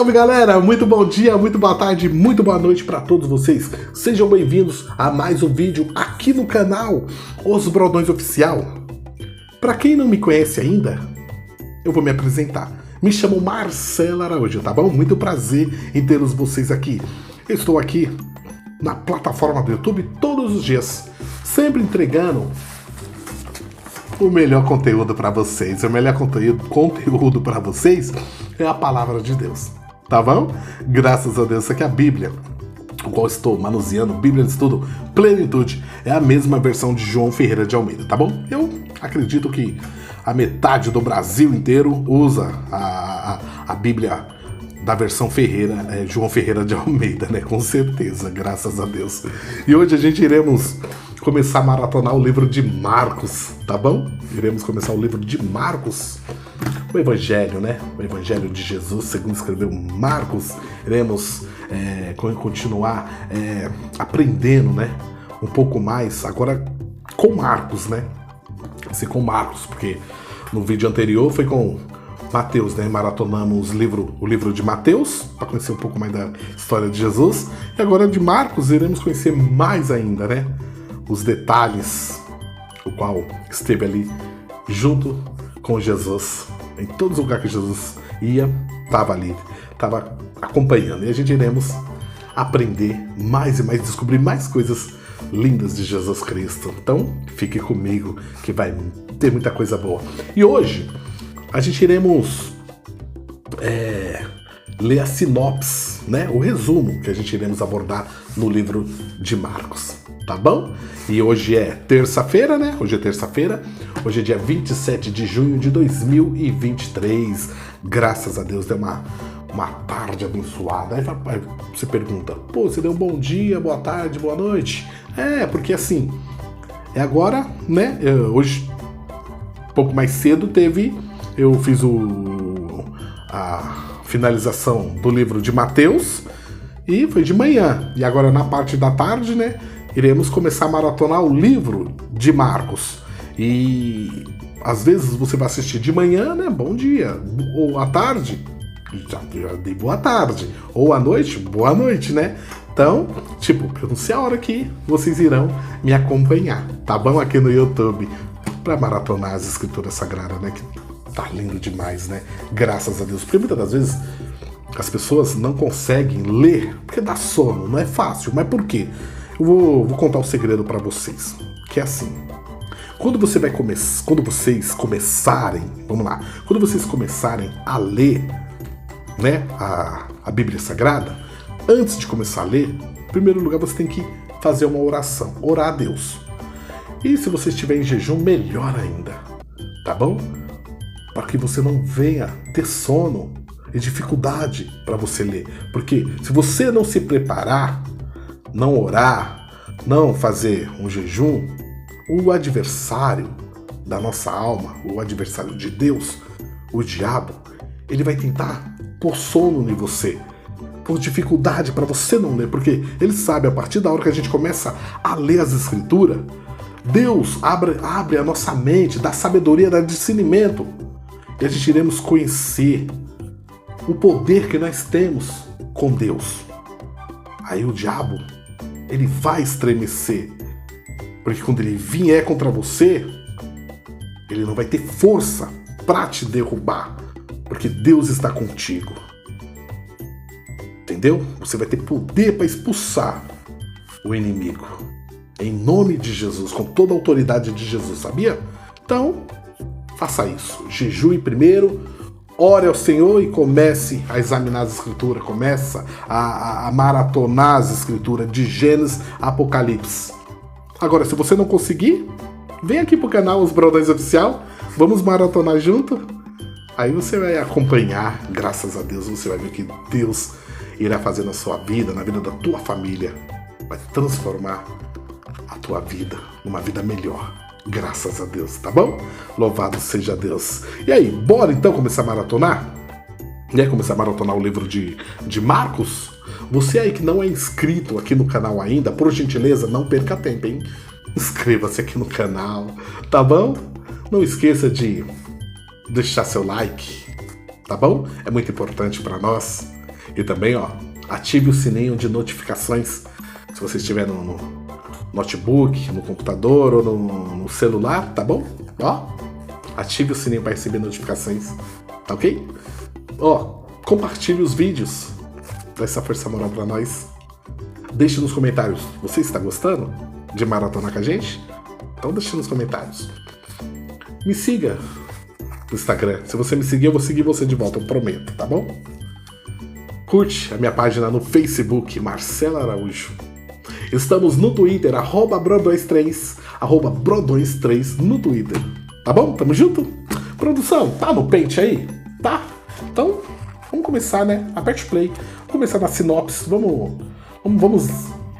salve galera, muito bom dia, muito boa tarde, muito boa noite para todos vocês. Sejam bem-vindos a mais um vídeo aqui no canal Os Brodões Oficial. Para quem não me conhece ainda, eu vou me apresentar. Me chamo Marcelo Araújo, tá bom? Muito prazer em tê-los vocês aqui. Eu estou aqui na plataforma do YouTube todos os dias, sempre entregando o melhor conteúdo para vocês. O melhor conteúdo para vocês é a palavra de Deus, tá bom? Graças a Deus, isso aqui é a Bíblia, o qual estou manuseando, Bíblia de Estudo Plenitude, é a mesma versão de João Ferreira de Almeida, tá bom? Eu acredito que a metade do Brasil inteiro usa a Bíblia da versão Ferreira, João Ferreira de Almeida, né? Com certeza, graças a Deus. E hoje a gente iremos começar a maratonar o livro de Marcos, tá bom? Iremos começar o livro de Marcos, o Evangelho, né? O Evangelho de Jesus, segundo escreveu Marcos. Iremos continuar aprendendo, né? Um pouco mais, agora com Marcos, né? Assim, com Marcos, porque no vídeo anterior foi com Mateus, né? Maratonamos o livro de Mateus, para conhecer um pouco mais da história de Jesus. E agora de Marcos iremos conhecer mais ainda, né? Os detalhes, o qual esteve ali junto com Jesus. Em todos os lugares que Jesus ia, estava ali, estava acompanhando. E a gente iremos aprender mais e mais, descobrir mais coisas lindas de Jesus Cristo. Então, fique comigo que vai ter muita coisa boa. E hoje, a gente iremos ler a sinopse, né? O resumo que a gente iremos abordar no livro de Marcos. Tá bom? E hoje é terça-feira, né? Hoje é terça-feira. Hoje é dia 27 de junho de 2023. Graças a Deus, deu uma tarde abençoada. Aí você pergunta, pô, você deu um bom dia, boa tarde, boa noite? Porque assim, agora, né? Hoje, um pouco mais cedo, eu fiz a finalização do livro de Mateus e foi de manhã. E agora na parte da tarde, né? Iremos começar a maratonar o livro de Marcos. E às vezes você vai assistir de manhã, né? Bom dia. Ou à tarde, já dei boa tarde. Ou à noite, boa noite, né? Então, eu não sei a hora que vocês irão me acompanhar, tá bom? Aqui no YouTube, para maratonar as escrituras sagradas, né? Que tá lindo demais, né? Graças a Deus. Porque muitas das vezes as pessoas não conseguem ler porque dá sono, não é fácil. Mas por quê? Eu vou contar um segredo para vocês, que é assim: quando vocês começarem, vamos lá, quando vocês começarem a ler, né, a Bíblia Sagrada, antes de começar a ler, em primeiro lugar você tem que fazer uma oração, orar a Deus. E se você estiver em jejum, melhor ainda, tá bom? Para que você não venha ter sono e dificuldade para você ler, porque se você não se preparar, não orar, não fazer um jejum, o adversário da nossa alma, o adversário de Deus, o diabo, ele vai tentar pôr sono em você, por dificuldade para você não ler, porque ele sabe, a partir da hora que a gente começa a ler as escrituras, Deus abre a nossa mente, dá sabedoria, dá discernimento, e a gente iremos conhecer o poder que nós temos com Deus. Aí o diabo, ele vai estremecer, porque quando ele vier contra você, ele não vai ter força para te derrubar, porque Deus está contigo. Entendeu? Você vai ter poder para expulsar o inimigo, em nome de Jesus, com toda a autoridade de Jesus, sabia? Então, faça isso, jejue primeiro, ore ao Senhor e comece a examinar as escrituras, começa a maratonar as escrituras de Gênesis a Apocalipse. Agora, se você não conseguir, vem aqui pro canal Os Brodões Oficial, vamos maratonar junto. Aí você vai acompanhar, graças a Deus, você vai ver que Deus irá fazer na sua vida, na vida da tua família, vai transformar a tua vida numa vida melhor. Graças a Deus, tá bom? Louvado seja Deus. E aí, bora então começar a maratonar? Começar a maratonar o livro de Marcos? Você aí que não é inscrito aqui no canal ainda, por gentileza, não perca tempo, hein? Inscreva-se aqui no canal, tá bom? Não esqueça de deixar seu like, tá bom? É muito importante para nós. E também, ó, ative o sininho de notificações se você estiver no notebook, no computador ou no celular, tá bom? Ó, ative o sininho para receber notificações, tá ok? Ó, compartilhe os vídeos, dá essa força moral para nós. Deixe nos comentários, você está gostando de maratonar com a gente? Então deixe nos comentários. Me siga no Instagram. Se você me seguir, eu vou seguir você de volta, eu prometo, tá bom? Curte a minha página no Facebook, Marcelo Araújo. Estamos no Twitter, @bro23, @bro23 no Twitter. Tá bom? Tamo junto? Produção, tá no pente aí? Tá? Então, vamos começar, né? Aperte play. Vamos começar na sinopse. Vamos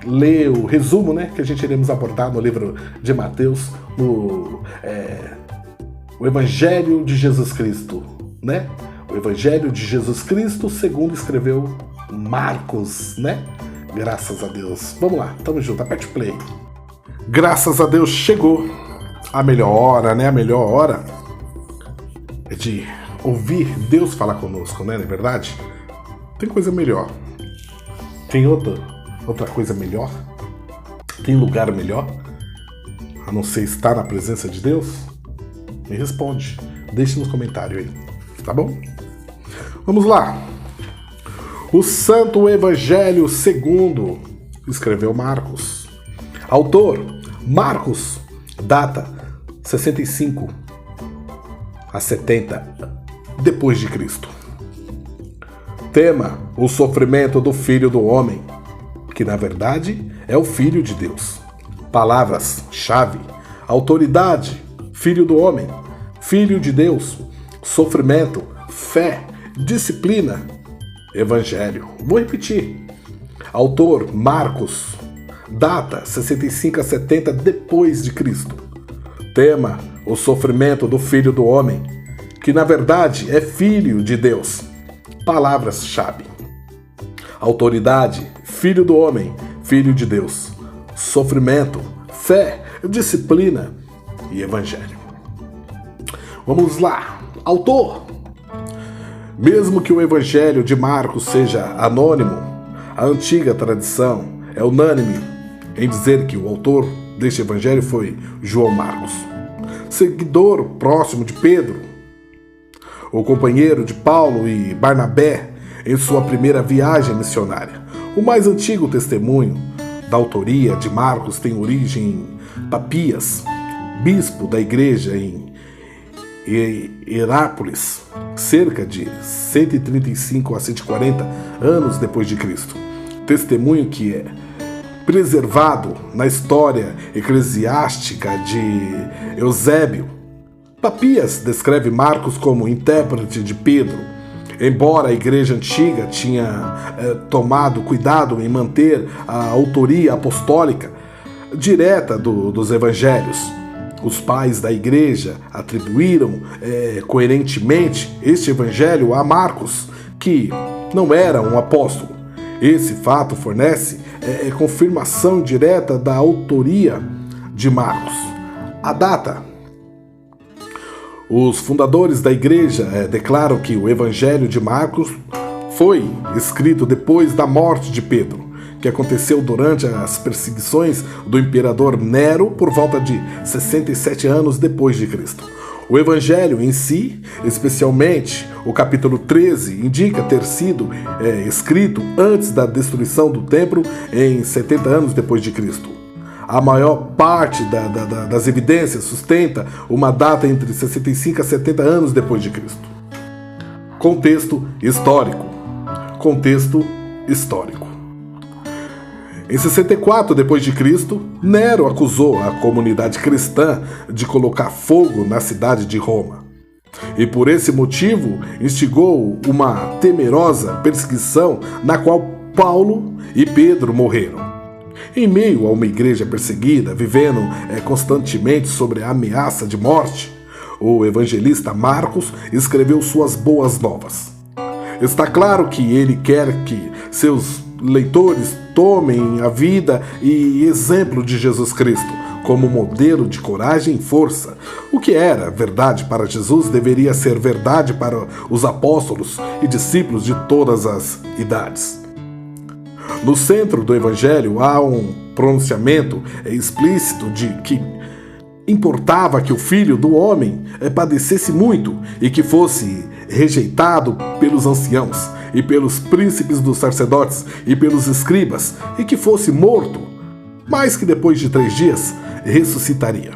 ler o resumo, né? Que a gente iremos abordar no livro de Mateus, o Evangelho de Jesus Cristo, né? O Evangelho de Jesus Cristo segundo escreveu Marcos, né? Graças a Deus. Vamos lá, tamo junto, aperte play. Graças a Deus chegou a melhor hora, né? A melhor hora é de ouvir Deus falar conosco, né? Não é verdade? Tem coisa melhor. Tem outra coisa melhor? Tem lugar melhor? A não ser estar na presença de Deus? Me responde. Deixe nos comentários aí, tá bom? Vamos lá. O Santo Evangelho segundo escreveu Marcos. Autor, Marcos. Data, 65 a 70 depois de Cristo. Tema, o sofrimento do Filho do Homem, que na verdade é o Filho de Deus. Palavras-chave, autoridade, Filho do Homem, Filho de Deus, sofrimento, fé, disciplina, Evangelho. Vou repetir. Autor, Marcos. Data, 65 a 70 depois de Cristo. Tema, o sofrimento do Filho do Homem, que na verdade é Filho de Deus. Palavras-chave. Autoridade, Filho do Homem, Filho de Deus. Sofrimento, fé, disciplina e Evangelho. Vamos lá. Autor. Mesmo que o Evangelho de Marcos seja anônimo, a antiga tradição é unânime em dizer que o autor deste Evangelho foi João Marcos, seguidor próximo de Pedro, o companheiro de Paulo e Barnabé em sua primeira viagem missionária. O mais antigo testemunho da autoria de Marcos tem origem em Papias, bispo da igreja em Herápolis, cerca de 135 a 140 anos depois de Cristo. Testemunho que é preservado na história eclesiástica de Eusébio. Papias descreve Marcos como intérprete de Pedro, embora a igreja antiga tinha tomado cuidado em manter a autoria apostólica direta dos evangelhos. Os pais da igreja atribuíram coerentemente este evangelho a Marcos, que não era um apóstolo. Esse fato fornece confirmação direta da autoria de Marcos. A data. Os fundadores da igreja declaram que o evangelho de Marcos foi escrito depois da morte de Pedro, que aconteceu durante as perseguições do imperador Nero por volta de 67 anos depois de Cristo. O Evangelho em si, especialmente o capítulo 13, indica ter sido escrito antes da destruição do templo em 70 anos depois de Cristo. A maior parte das evidências sustenta uma data entre 65 a 70 anos depois de Cristo. Contexto histórico. Contexto histórico. Em 64 depois de Cristo, Nero acusou a comunidade cristã de colocar fogo na cidade de Roma. E por esse motivo instigou uma temerosa perseguição na qual Paulo e Pedro morreram. Em meio a uma igreja perseguida, vivendo constantemente sobre a ameaça de morte, o evangelista Marcos escreveu suas boas novas. Está claro que ele quer que seus leitores tomem a vida e exemplo de Jesus Cristo como modelo de coragem e força. O que era verdade para Jesus deveria ser verdade para os apóstolos e discípulos de todas as idades. No centro do Evangelho há um pronunciamento explícito de que importava que o Filho do Homem padecesse muito e que fosse rejeitado pelos anciãos e pelos príncipes dos sacerdotes e pelos escribas e que fosse morto, mas que depois de 3 dias ressuscitaria.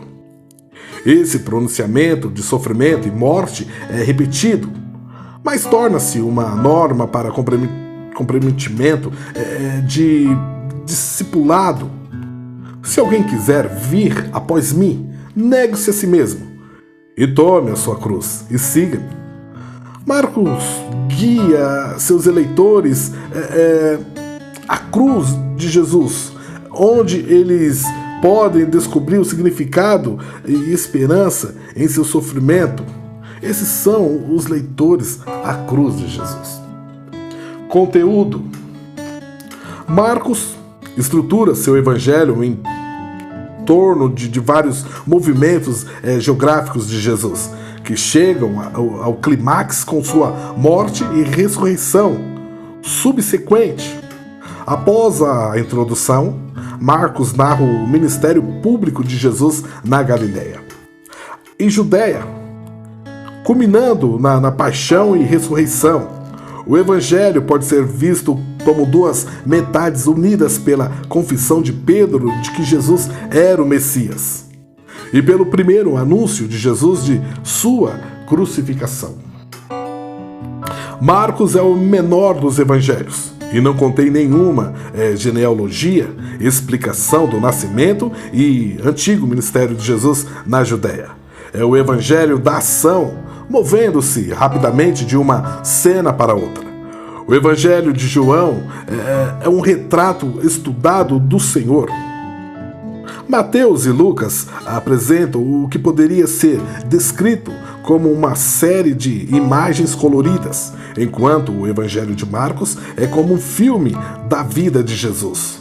Esse pronunciamento de sofrimento e morte é repetido, mas torna-se uma norma para comprometimento de discipulado. Se alguém quiser vir após mim, negue-se a si mesmo e tome a sua cruz e siga-me. Marcos guia seus eleitores à cruz de Jesus, onde eles podem descobrir o significado e esperança em seu sofrimento. Esses são os leitores à cruz de Jesus. Conteúdo: Marcos estrutura seu evangelho em torno de vários movimentos geográficos de Jesus, que chegam ao clímax com sua morte e ressurreição subsequente. Após a introdução, Marcos narra o ministério público de Jesus na Galileia e Judéia, culminando na paixão e ressurreição. O Evangelho pode ser visto como 2 metades unidas pela confissão de Pedro de que Jesus era o Messias e pelo primeiro anúncio de Jesus de sua crucificação. Marcos é o menor dos evangelhos e não contém nenhuma genealogia, explicação do nascimento e antigo ministério de Jesus na Judéia. É o evangelho da ação, movendo-se rapidamente de uma cena para outra. O Evangelho de João é um retrato estudado do Senhor. Mateus e Lucas apresentam o que poderia ser descrito como uma série de imagens coloridas, enquanto o Evangelho de Marcos é como um filme da vida de Jesus.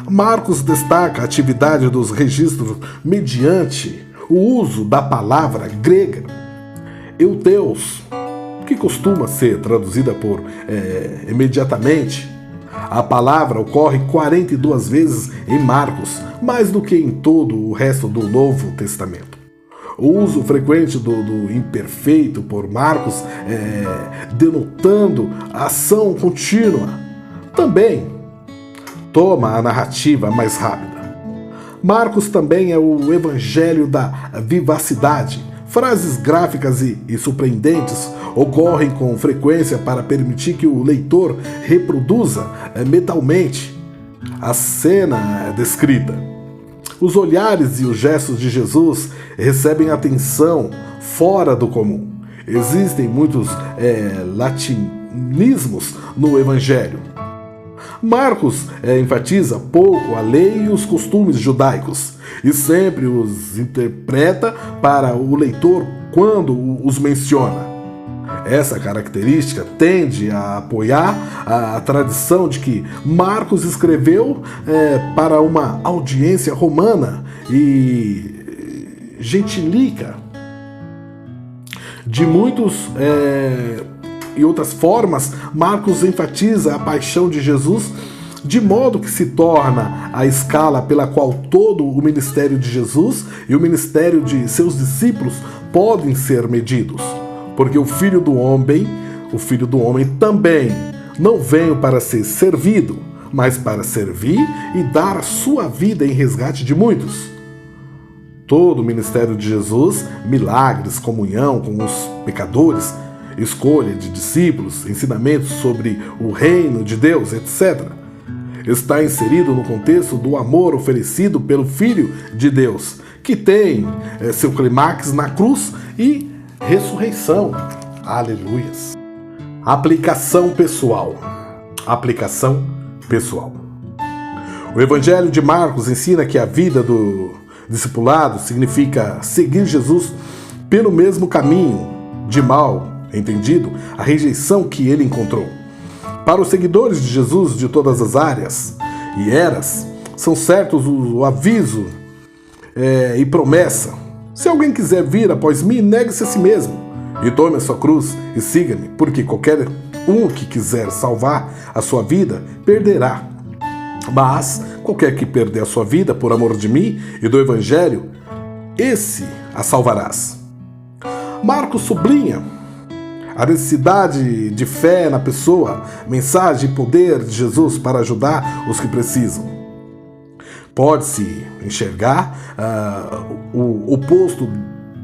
Marcos destaca a atividade dos registros mediante o uso da palavra grega euteos, que costuma ser traduzida por imediatamente. A palavra ocorre 42 vezes em Marcos, mais do que em todo o resto do Novo Testamento. O uso frequente do imperfeito por Marcos, denotando a ação contínua, também toma a narrativa mais rápida. Marcos também é o evangelho da vivacidade. Frases gráficas e surpreendentes ocorrem com frequência para permitir que o leitor reproduza mentalmente a cena descrita. Os olhares e os gestos de Jesus recebem atenção fora do comum. Existem muitos latinismos no Evangelho. Marcos enfatiza pouco a lei e os costumes judaicos e sempre os interpreta para o leitor quando os menciona. Essa característica tende a apoiar a tradição de que Marcos escreveu para uma audiência romana e gentílica. De muitos e outras formas, Marcos enfatiza a paixão de Jesus, de modo que se torna a escala pela qual todo o ministério de Jesus e o ministério de seus discípulos podem ser medidos. Porque o Filho do Homem também não veio para ser servido, mas para servir e dar a sua vida em resgate de muitos. Todo o ministério de Jesus, milagres, comunhão com os pecadores, escolha de discípulos, ensinamentos sobre o reino de Deus, etc., está inserido no contexto do amor oferecido pelo Filho de Deus, que tem seu clímax na cruz e ressurreição. Aleluias. Aplicação pessoal. Aplicação pessoal. O Evangelho de Marcos ensina que a vida do discipulado significa seguir Jesus pelo mesmo caminho de mal entendido, a rejeição que ele encontrou. Para os seguidores de Jesus de todas as áreas e eras, são certos o aviso e promessa. Se alguém quiser vir após mim, negue-se a si mesmo e tome a sua cruz e siga-me, porque qualquer um que quiser salvar a sua vida, perderá. Mas qualquer que perder a sua vida por amor de mim e do Evangelho, esse a salvarás. Marcos sublinha a necessidade de fé na pessoa, mensagem e poder de Jesus para ajudar os que precisam. Pode-se enxergar o oposto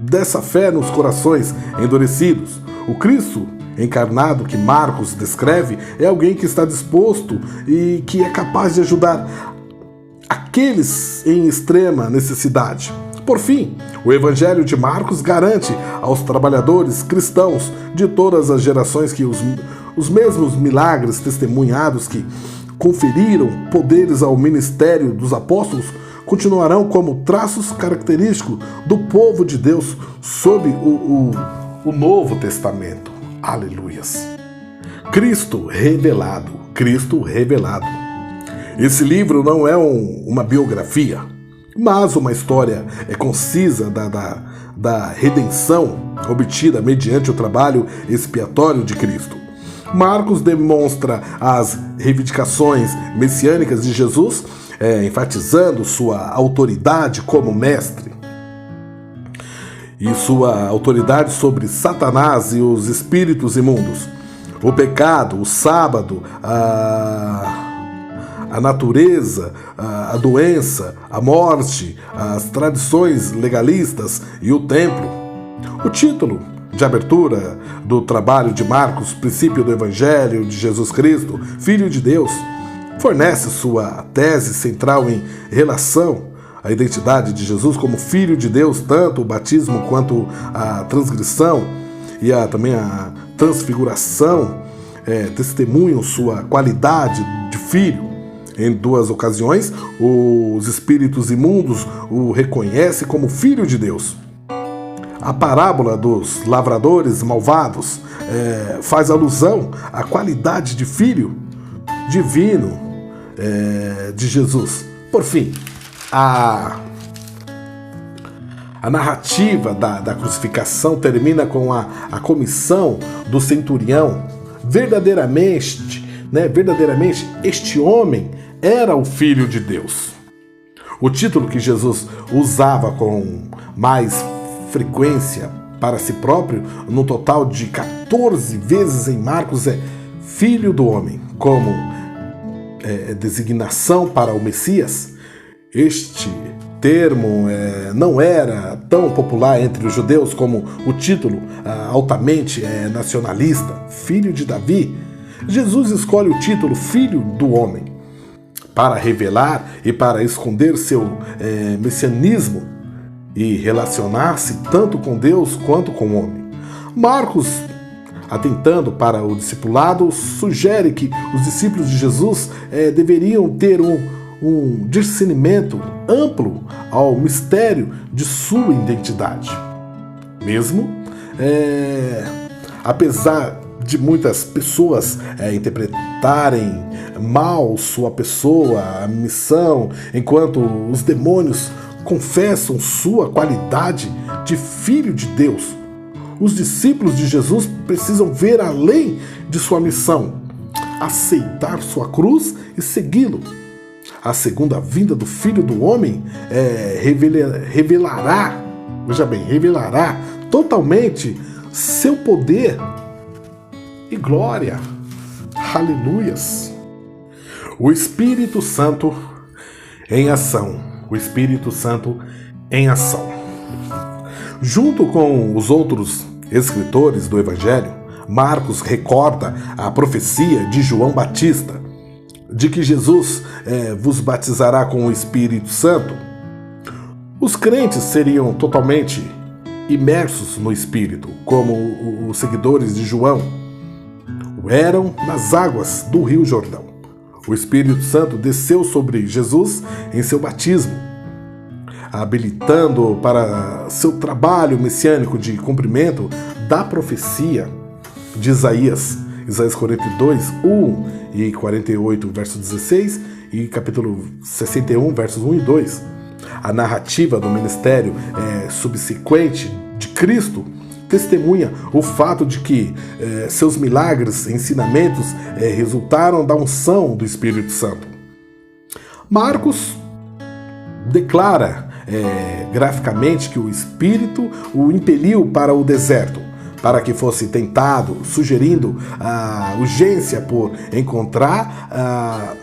dessa fé nos corações endurecidos. O Cristo encarnado que Marcos descreve é alguém que está disposto e que é capaz de ajudar aqueles em extrema necessidade. Por fim, o Evangelho de Marcos garante aos trabalhadores cristãos de todas as gerações que os mesmos milagres testemunhados que conferiram poderes ao ministério dos apóstolos continuarão como traços característicos do povo de Deus sob o Novo Testamento. Aleluias! Cristo revelado. Cristo revelado. Esse livro não é uma biografia, mas uma história concisa da redenção obtida mediante o trabalho expiatório de Cristo. Marcos demonstra as reivindicações messiânicas de Jesus, enfatizando sua autoridade como mestre e sua autoridade sobre Satanás e os espíritos imundos, o pecado, o sábado, a natureza, a doença, a morte, as tradições legalistas e o templo. O título de abertura do trabalho de Marcos, Princípio do Evangelho de Jesus Cristo, Filho de Deus, fornece sua tese central em relação à identidade de Jesus como Filho de Deus, tanto o batismo quanto a transgressão e também a transfiguração testemunham sua qualidade de filho. Em duas ocasiões, os espíritos imundos o reconhecem como Filho de Deus. A parábola dos lavradores malvados faz alusão à qualidade de filho divino de Jesus. Por fim, a narrativa da crucificação termina com a comissão do centurião. Verdadeiramente, este homem era o Filho de Deus. O título que Jesus usava com mais frequência para si próprio, no total de 14 vezes em Marcos, é Filho do Homem, como designação para o Messias. Este termo não era tão popular entre os judeus como o título altamente nacionalista, Filho de Davi. Jesus escolhe o título Filho do Homem para revelar e para esconder seu messianismo e relacionar-se tanto com Deus quanto com o homem. Marcos, atentando para o discipulado, sugere que os discípulos de Jesus deveriam ter um discernimento amplo ao mistério de sua identidade. Mesmo apesar de muitas pessoas interpretarem mal sua pessoa, a missão, enquanto os demônios confessam sua qualidade de Filho de Deus, os discípulos de Jesus precisam ver além de sua missão, aceitar sua cruz e segui-lo. A segunda vinda do Filho do Homem revelará, veja bem, revelará totalmente seu poder e glória. Aleluias! O Espírito Santo em ação. O Espírito Santo em ação. Junto com os outros escritores do Evangelho, Marcos recorda a profecia de João Batista, de que Jesus vos batizará com o Espírito Santo. Os crentes seriam totalmente imersos no Espírito, como os seguidores de João eram nas águas do Rio Jordão. O Espírito Santo desceu sobre Jesus em seu batismo, habilitando para seu trabalho messiânico de cumprimento da profecia de Isaías 42, 1 e 48, verso 16, e capítulo 61, versos 1 e 2. A narrativa do ministério subsequente de Cristo testemunha o fato de que seus milagres e ensinamentos resultaram da unção do Espírito Santo. Marcos declara graficamente que o Espírito o impeliu para o deserto, para que fosse tentado, sugerindo a urgência por encontrar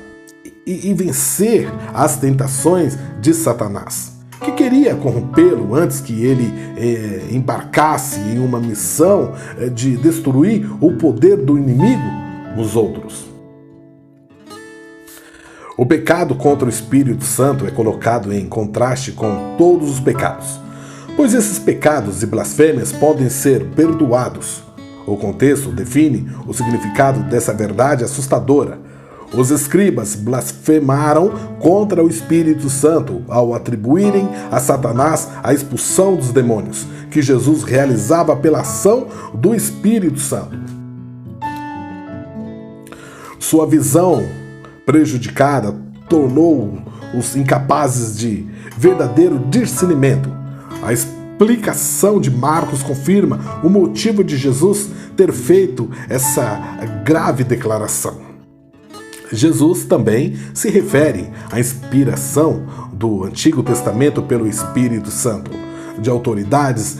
e vencer as tentações de Satanás, que queria corrompê-lo antes que ele embarcasse em uma missão de destruir o poder do inimigo nos outros. O pecado contra o Espírito Santo é colocado em contraste com todos os pecados, pois esses pecados e blasfêmias podem ser perdoados. O contexto define o significado dessa verdade assustadora. Os escribas blasfemaram contra o Espírito Santo ao atribuírem a Satanás a expulsão dos demônios, que Jesus realizava pela ação do Espírito Santo. Sua visão prejudicada tornou-os incapazes de verdadeiro discernimento. A explicação de Marcos confirma o motivo de Jesus ter feito essa grave declaração. Jesus também se refere à inspiração do Antigo Testamento pelo Espírito Santo, de autoridades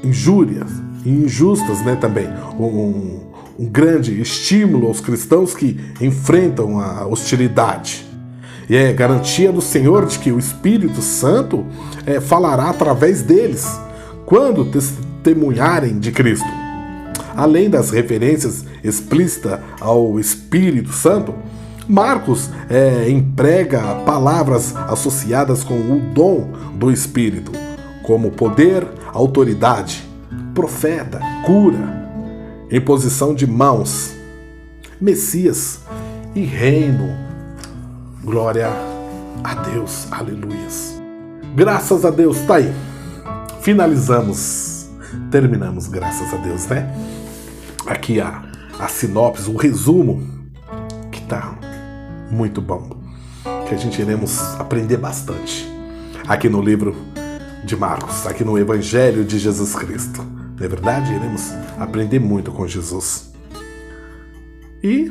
injúrias e injustas, também. Um grande estímulo aos cristãos que enfrentam a hostilidade. E é garantia do Senhor de que o Espírito Santo falará através deles quando testemunharem de Cristo. Além das referências explícitas ao Espírito Santo, Marcos emprega palavras associadas com o dom do Espírito, como poder, autoridade, profeta, cura, imposição de mãos, Messias e reino. Glória a Deus, aleluias. Graças a Deus, tá aí. Terminamos, graças a Deus, Aqui a sinopse, o resumo, que tá muito bom, que a gente iremos aprender bastante aqui no livro de Marcos, aqui no Evangelho de Jesus Cristo. Não é verdade? Iremos aprender muito com Jesus. E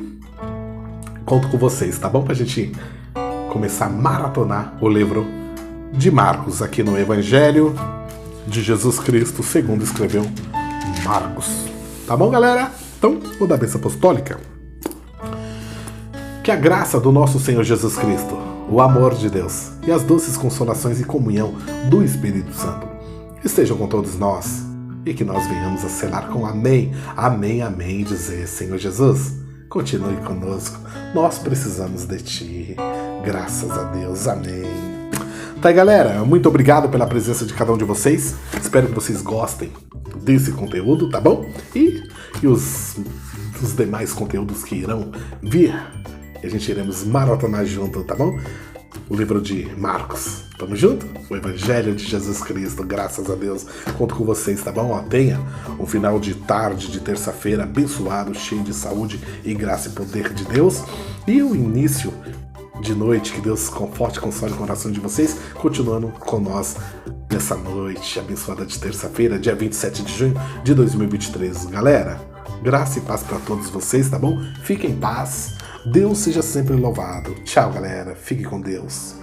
conto com vocês, tá bom? Pra gente começar a maratonar o livro de Marcos aqui no Evangelho de Jesus Cristo, segundo escreveu Marcos. Tá bom, galera? Então, vou dar a bênção apostólica. Que a graça do nosso Senhor Jesus Cristo, o amor de Deus e as doces consolações e comunhão do Espírito Santo estejam com todos nós e que nós venhamos a selar com amém, amém, amém, dizer: Senhor Jesus, continue conosco, nós precisamos de Ti, graças a Deus, amém. Tá aí, galera, muito obrigado pela presença de cada um de vocês, espero que vocês gostem desse conteúdo, tá bom? E os demais conteúdos que irão vir, a gente iremos maratonar junto, tá bom? O livro de Marcos, tamo junto? O Evangelho de Jesus Cristo, graças a Deus, conto com vocês, tá bom? Tenha um final de tarde, de terça-feira, abençoado, cheio de saúde e graça e poder de Deus, e o início de noite, que Deus conforte e console o coração de vocês, continuando com nós nessa noite abençoada de terça-feira, dia 27 de junho de 2023. Galera, graça e paz para todos vocês, tá bom? Fiquem em paz, Deus seja sempre louvado. Tchau, galera, fique com Deus.